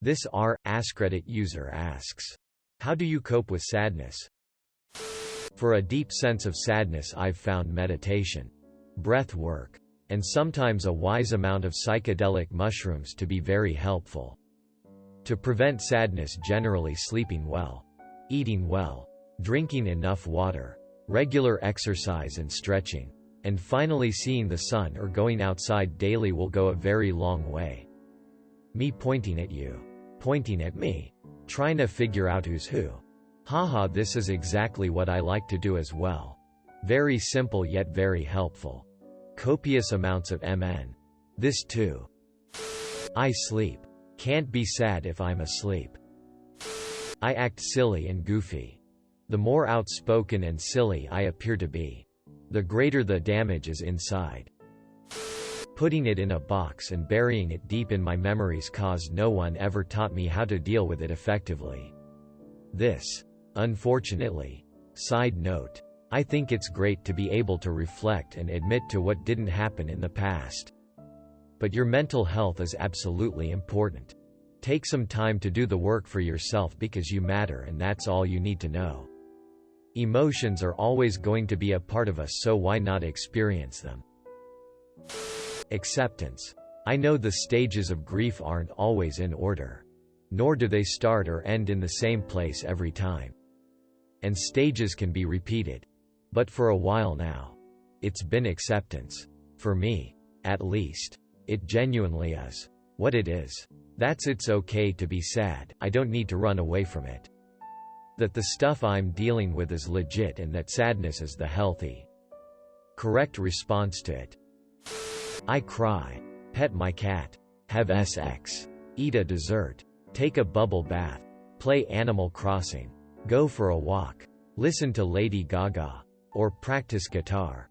This AskReddit user asks, how do you cope with sadness? For a deep sense of sadness, I've found meditation, breath work, and sometimes a wise amount of psychedelic mushrooms to be very helpful. To prevent sadness, generally sleeping well, eating well, drinking enough water, regular exercise and stretching, and finally seeing the sun or going outside daily will go a very long way. Me pointing at you, pointing at me, trying to figure out who's who. Haha, this is exactly what I like to do as well. Very simple yet very helpful. Copious amounts of MN. This too. I sleep. Can't be sad if I'm asleep. I act silly and goofy. The more outspoken and silly I appear to be, the greater the damage is inside. Putting it in a box and burying it deep in my memories cause no one ever taught me how to deal with it effectively. This, unfortunately. Side note. I think it's great to be able to reflect and admit to what didn't happen in the past. But your mental health is absolutely important. Take some time to do the work for yourself because you matter, and that's all you need to know. Emotions are always going to be a part of us, so why not experience them? Acceptance. I know the stages of grief aren't always in order. Nor do they start or end in the same place every time. And stages can be repeated. But for a while now, it's been acceptance. For me, at least. It genuinely is. What it is. It's okay to be sad. I don't need to run away from it. That the stuff I'm dealing with is legit and that sadness is the healthy, correct response to it. I cry, pet my cat, have sex, eat a dessert, take a bubble bath, play Animal Crossing, go for a walk, listen to Lady Gaga, or practice guitar.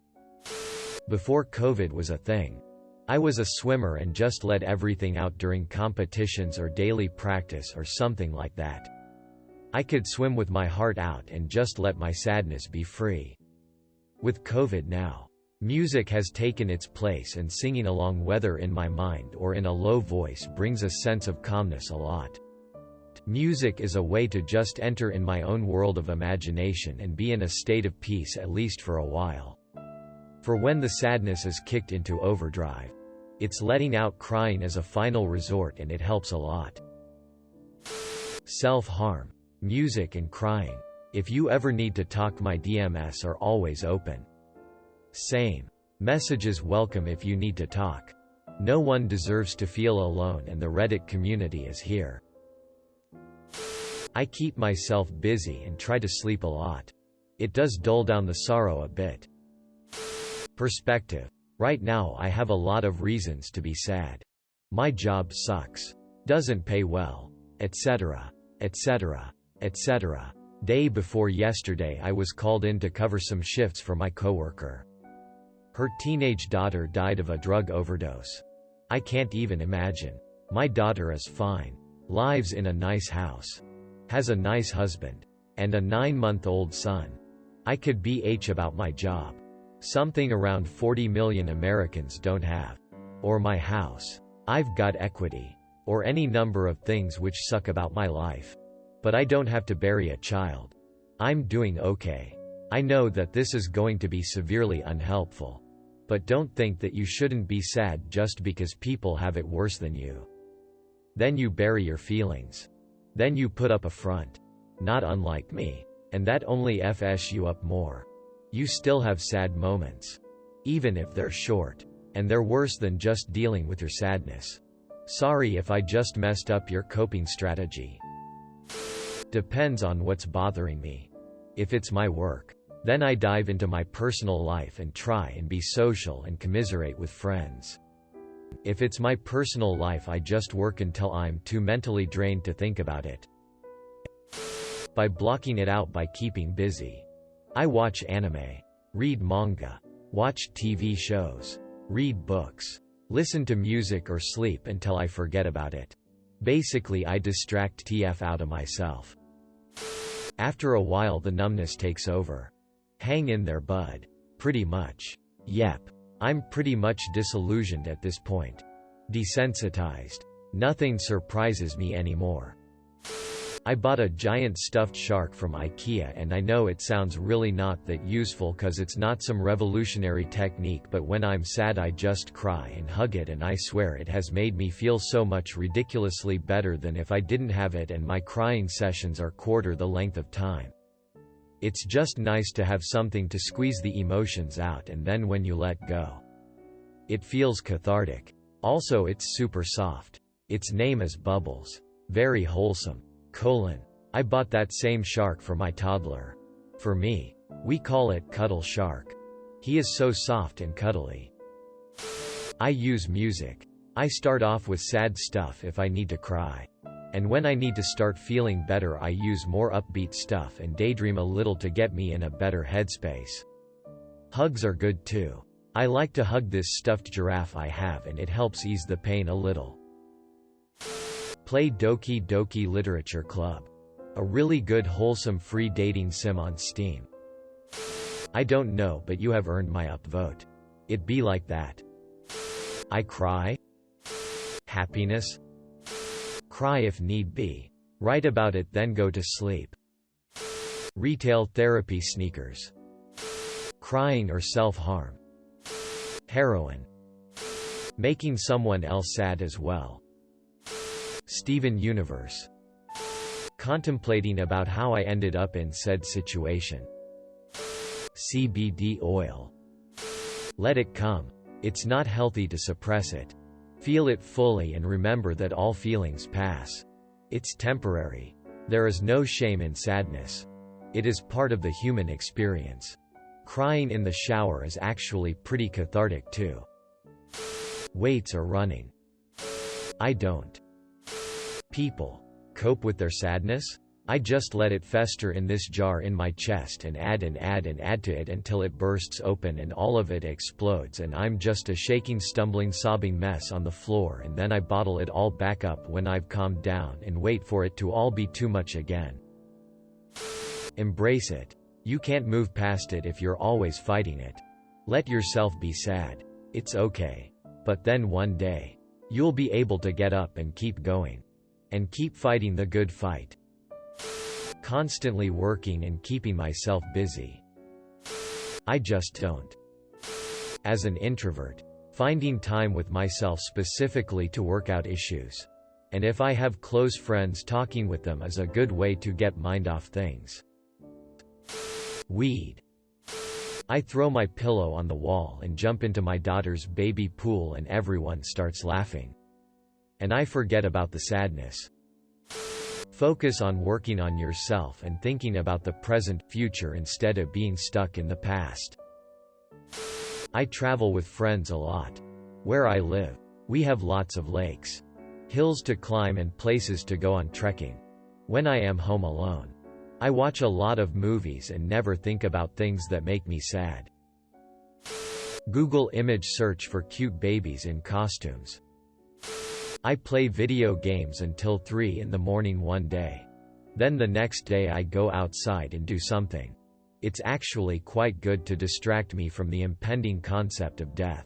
Before COVID was a thing, I was a swimmer and just let everything out during competitions or daily practice or something like that. I could swim with my heart out and just let my sadness be free. With COVID now, music has taken its place, and singing along, whether in my mind or in a low voice, brings a sense of calmness a lot. Music is a way to just enter in my own world of imagination and be in a state of peace, at least for a while. For when the sadness is kicked into overdrive, it's letting out, crying as a final resort, and it helps a lot. Self-harm. Music and crying. If you ever need to talk, my DMs are always open. Same. Messages welcome if you need to talk. No one deserves to feel alone, and the Reddit community is here. I keep myself busy and try to sleep a lot. It does dull down the sorrow a bit. Perspective. Right now I have a lot of reasons to be sad. My job sucks. Doesn't pay well. Etc. Etc. Etc. Day before yesterday I was called in to cover some shifts for my coworker. Her teenage daughter died of a drug overdose. I can't even imagine. My daughter is fine. Lives in a nice house. Has a nice husband. And a 9-month-old son. I could BH about my job. Something around 40 million Americans don't have. Or my house. I've got equity. Or any number of things which suck about my life. But I don't have to bury a child. I'm doing okay. I know that this is going to be severely unhelpful. But don't think that you shouldn't be sad just because people have it worse than you. Then you bury your feelings. Then you put up a front. Not unlike me. And that only f's you up more. You still have sad moments. Even if they're short. And they're worse than just dealing with your sadness. Sorry if I just messed up your coping strategy. Depends on what's bothering me. If it's my work, then I dive into my personal life and try and be social and commiserate with friends. If it's my personal life, I just work until I'm too mentally drained to think about it. By blocking it out by keeping busy. I watch anime, read manga, watch TV shows, read books, listen to music or sleep until I forget about it. Basically I distract TF out of myself. After a while the numbness takes over. Hang in there, bud. Pretty much. Yep. I'm pretty much disillusioned at this point. Desensitized. Nothing surprises me anymore. I bought a giant stuffed shark from IKEA, and I know it sounds really not that useful cause it's not some revolutionary technique, but when I'm sad I just cry and hug it, and I swear it has made me feel so much ridiculously better than if I didn't have it, and my crying sessions are quarter the length of time. It's just nice to have something to squeeze the emotions out, and then when you let go, it feels cathartic. Also, it's super soft. Its name is Bubbles. Very wholesome. I bought that same shark for my toddler. For me, we call it Cuddle Shark. He is so soft and cuddly. I use music. I start off with sad stuff if I need to cry. And when I need to start feeling better, I use more upbeat stuff and daydream a little to get me in a better headspace. Hugs are good too. I like to hug this stuffed giraffe I have, and it helps ease the pain a little. Play Doki Doki Literature Club. A really good wholesome free dating sim on Steam. I don't know, but you have earned my upvote. It be like that. I cry? Happiness? Cry if need be. Write about it, then go to sleep. Retail therapy sneakers. Crying or self-harm. Heroin. Making someone else sad as well. Steven Universe. Contemplating about how I ended up in said situation. CBD oil. Let it come. It's not healthy to suppress it. Feel it fully and remember that all feelings pass. It's temporary. There is no shame in sadness. It is part of the human experience. Crying in the shower is actually pretty cathartic too. Weights or running. I don't. People cope with their sadness? I just let it fester in this jar in my chest and add to it until it bursts open and all of it explodes, and I'm just a shaking, stumbling, sobbing mess on the floor, and then I bottle it all back up when I've calmed down and wait for it to all be too much again. Embrace it. You can't move past it if you're always fighting it. Let yourself be sad. It's okay. But then one day, you'll be able to get up and keep going. And keep fighting the good fight. Constantly working and keeping myself busy. I just don't. As an introvert, finding time with myself specifically to work out issues. And if I have close friends, talking with them is a good way to get mind off things. Weed. I throw my pillow on the wall and jump into my daughter's baby pool, and everyone starts laughing. And I forget about the sadness. Focus on working on yourself and thinking about the present, future instead of being stuck in the past. I travel with friends a lot. Where I live, we have lots of lakes, hills to climb, and places to go on trekking. When I am home alone, I watch a lot of movies and never think about things that make me sad. Google image search for cute babies in costumes. I play video games until 3 in the morning one day. Then the next day I go outside and do something. It's actually quite good to distract me from the impending concept of death.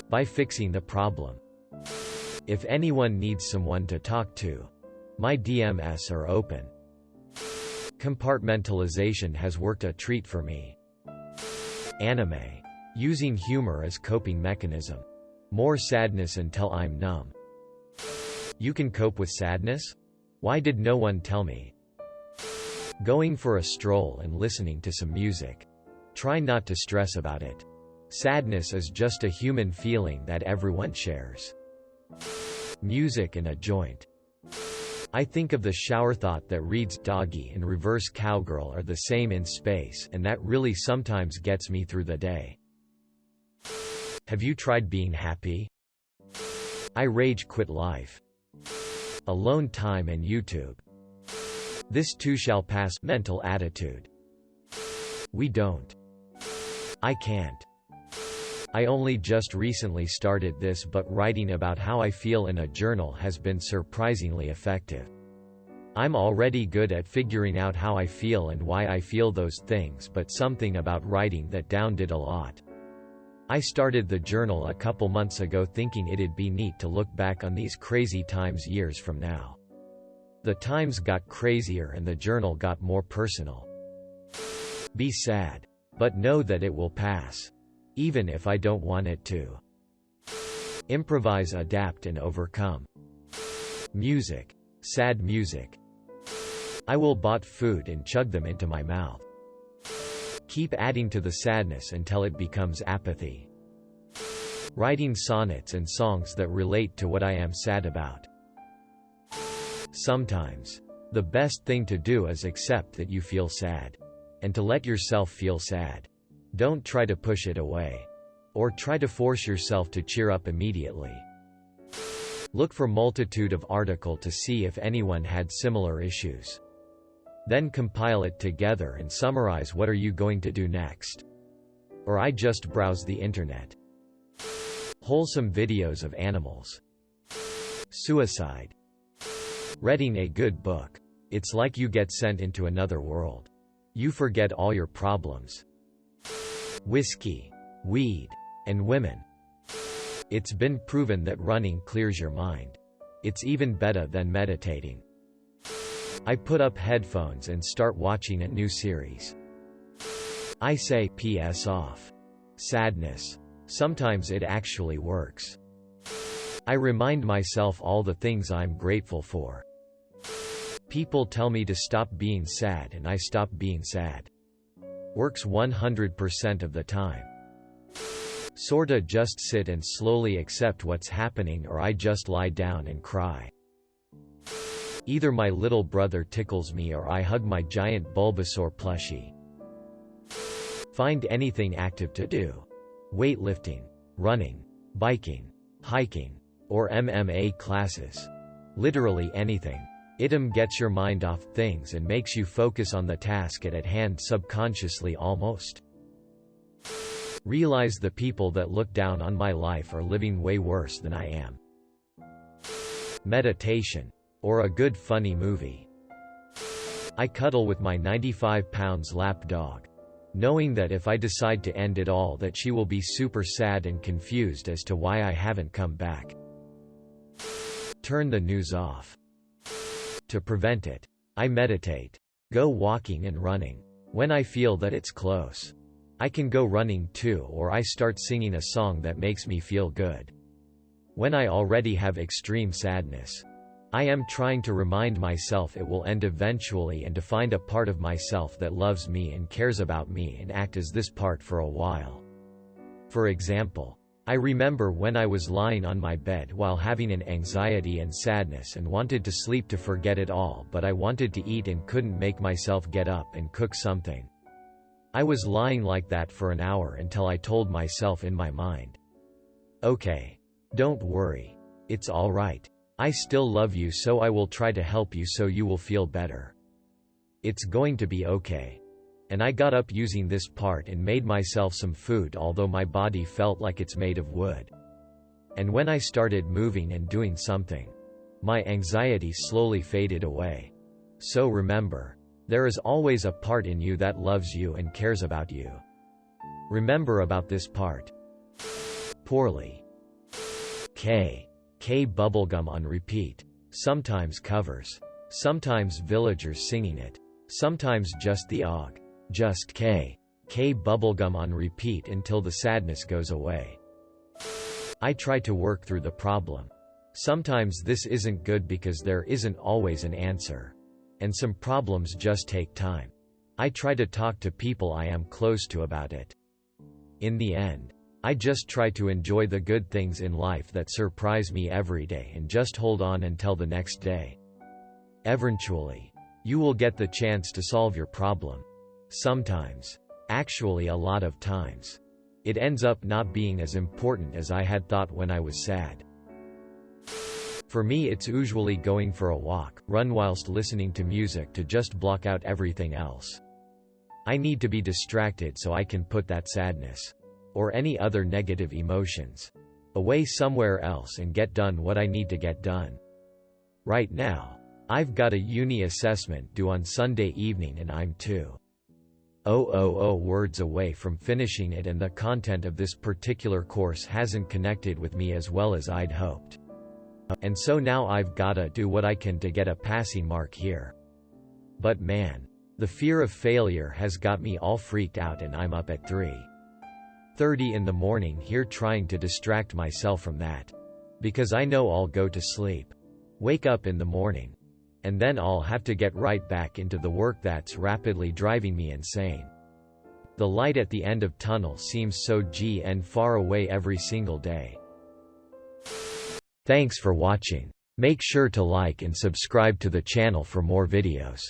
By fixing the problem. If anyone needs someone to talk to, my DMs are open. Compartmentalization has worked a treat for me. Anime. Using humor as coping mechanism. More sadness until I'm numb. You can cope with sadness? Why did no one tell me? Going for a stroll and listening to some music. Try not to stress about it. Sadness is just a human feeling that everyone shares. Music and a joint. I think of the shower thought that reads doggy and reverse cowgirl are the same in space, and that really sometimes gets me through the day. Have you tried being happy? I rage quit life. Alone time and YouTube. This too shall pass mental attitude. We don't. I can't. I only just recently started this, but writing about how I feel in a journal has been surprisingly effective. I'm already good at figuring out how I feel and why I feel those things, but something about writing that down did a lot. I started the journal a couple months ago thinking it'd be neat to look back on these crazy times years from now. The times got crazier and the journal got more personal. Be sad. But know that it will pass. Even if I don't want it to. Improvise, adapt and overcome. Music. Sad music. I will bought food and chug them into my mouth. Keep adding to the sadness until it becomes apathy. Writing sonnets and songs that relate to what I am sad about. Sometimes, the best thing to do is accept that you feel sad. And to let yourself feel sad. Don't try to push it away. Or try to force yourself to cheer up immediately. Look for multitude of article to see if anyone had similar issues. Then compile it together and summarize what are you going to do next. Or I just browse the internet. Wholesome videos of animals. Suicide. Reading a good book. It's like you get sent into another world. You forget all your problems. Whiskey, weed, and women. It's been proven that running clears your mind. It's even better than meditating. I put up headphones and start watching a new series. I say PS off. Sadness. Sometimes it actually works. I remind myself all the things I'm grateful for. People tell me to stop being sad and I stop being sad. Works 100% of the time. Sorta just sit and slowly accept what's happening or I just lie down and cry. Either my little brother tickles me or I hug my giant Bulbasaur plushie. Find anything active to do. Weightlifting, running, biking, hiking, or MMA classes. Literally anything. It gets your mind off things and makes you focus on the task at hand subconsciously almost. Realize the people that look down on my life are living way worse than I am. Meditation. Or a good funny movie. I cuddle with my 95 pounds lap dog. Knowing that if I decide to end it all that she will be super sad and confused as to why I haven't come back. Turn the news off. To prevent it, I meditate. Go walking and running. When I feel that it's close. I can go running too or I start singing a song that makes me feel good. When I already have extreme sadness. I am trying to remind myself it will end eventually and to find a part of myself that loves me and cares about me and act as this part for a while. For example, I remember when I was lying on my bed while having an anxiety and sadness and wanted to sleep to forget it all, but I wanted to eat and couldn't make myself get up and cook something. I was lying like that for an hour until I told myself in my mind, "Okay. Don't worry. It's all right. I still love you so I will try to help you so you will feel better. It's going to be okay." And I got up using this part and made myself some food although my body felt like it's made of wood. And when I started moving and doing something, my anxiety slowly faded away. So remember, there is always a part in you that loves you and cares about you. Remember about this part. Poorly. K bubblegum on repeat. Sometimes covers. Sometimes villagers singing it. Sometimes just the OG. Just K bubblegum on repeat until the sadness goes away. I try to work through the problem. Sometimes this isn't good because there isn't always an answer. And some problems just take time. I try to talk to people I am close to about it. In the end, I just try to enjoy the good things in life that surprise me every day and just hold on until the next day. Eventually, you will get the chance to solve your problem. Sometimes, actually a lot of times, it ends up not being as important as I had thought when I was sad. For me it's usually going for a walk, run whilst listening to music to just block out everything else. I need to be distracted so I can put that sadness, or any other negative emotions, away somewhere else and get done what I need to get done. Right now, I've got a uni assessment due on Sunday evening and I'm too words away from finishing it, and the content of this particular course hasn't connected with me as well as I'd hoped. And so now I've gotta do what I can to get a passing mark here. But man, the fear of failure has got me all freaked out, and I'm up at 3:30 in the morning here trying to distract myself from that. Because I know I'll go to sleep, wake up in the morning, and then I'll have to get right back into the work that's rapidly driving me insane. The light at the end of tunnel seems so far away every single day. Thanks for watching. Make sure to like and subscribe to the channel for more videos.